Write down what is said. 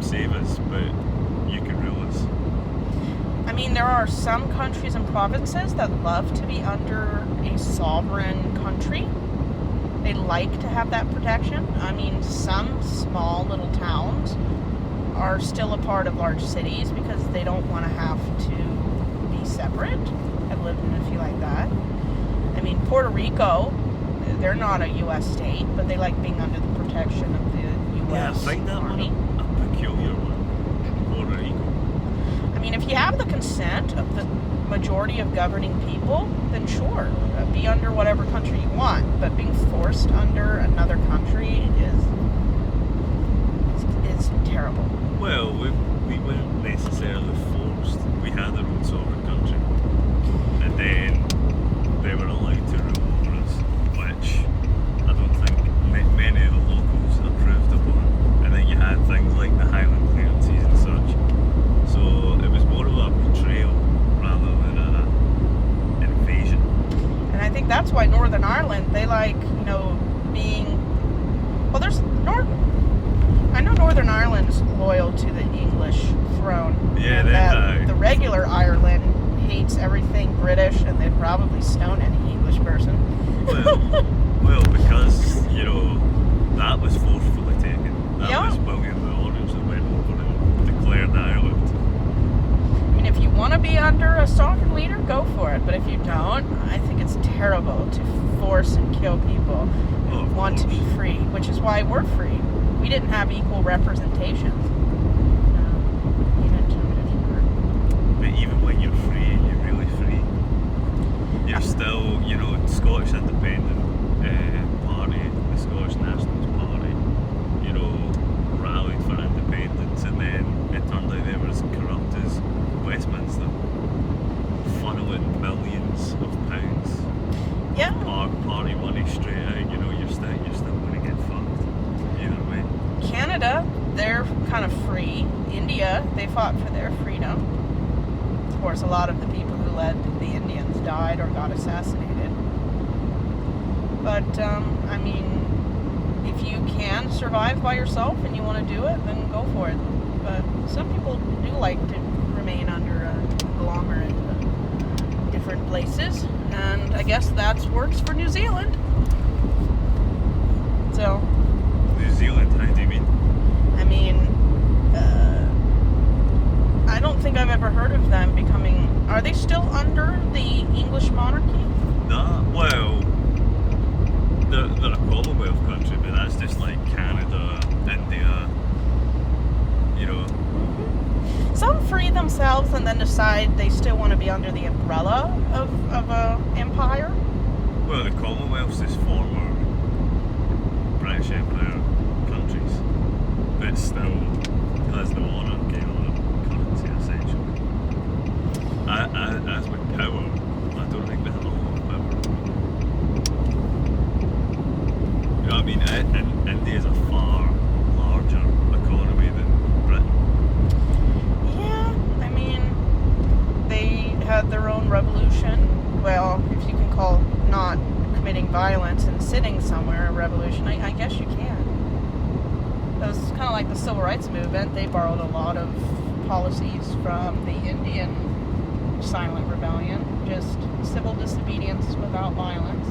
save us, but you can rule us. I mean, there are some countries and provinces that love to be under a sovereign country. They like to have that protection. I mean, some small little towns are still a part of large cities because they don't want to have to be separate. I've lived in a few like that. I mean, Puerto Rico, they're not a U.S. state, but they like being under the protection of the U.S. Yeah, I find that Army. one a peculiar one. Puerto Rico. I mean, if you have the consent of the majority of governing people, then sure, be under whatever country you want. But being forced under another country is terrible. Well, we weren't necessarily forced. We had our own sovereign country. And then they were allowed to rule over us, which I don't think many of the locals approved upon. And then you had things like the Highland clearances and such. So it was more of a betrayal rather than an invasion. And I think that's why Northern Ireland, they like, being... Well, I know Northern Ireland is loyal to the English throne. Yeah, and the regular Ireland hates everything British, and they'd probably stone any English person. Well, because, that was forcefully taken. That was William the Orange that went over and declared Ireland. I mean, if you want to be under a sovereign leader, go for it. But if you don't, I think it's terrible to force and kill people who want to be free, which is why we're free. We didn't have equal representation. But even when you're free, you're really free. You're still, Scottish Independent Party, the Scottish Nationalist Party, rallied for independence, and then it turned out they were as corrupt as Westminster, funneling millions of pounds of party money straight out. You're still going to get fucked either way. Canada, they're kind of free. India, they fought for their freedom. Of course, a lot of the people who led the Indians died or got assassinated. But, I mean, if you can survive by yourself and you want to do it, then go for it. But some people do like to remain under a conglomerate of different places. And I guess that works for New Zealand. So... New Zealand, how do you mean? I mean, I don't think I've ever heard of them becoming... Are they still under the English monarchy? No, well, they're a Commonwealth country, but that's just like Canada, India, Some free themselves and then decide they still want to be under the umbrella of a empire. Well, the Commonwealth's is former British Empire countries, but still has the monarchy on the currency, essentially. As with power, I don't think they have a lot of power. I mean, India's a far larger economy than Britain. Yeah, I mean, they had their own revolution. Well, if you can call not committing violence and sitting somewhere a revolution, I guess you can. It was kind of like the Civil Rights Movement. They borrowed a lot of policies from the Indian silent rebellion, just civil disobedience without violence.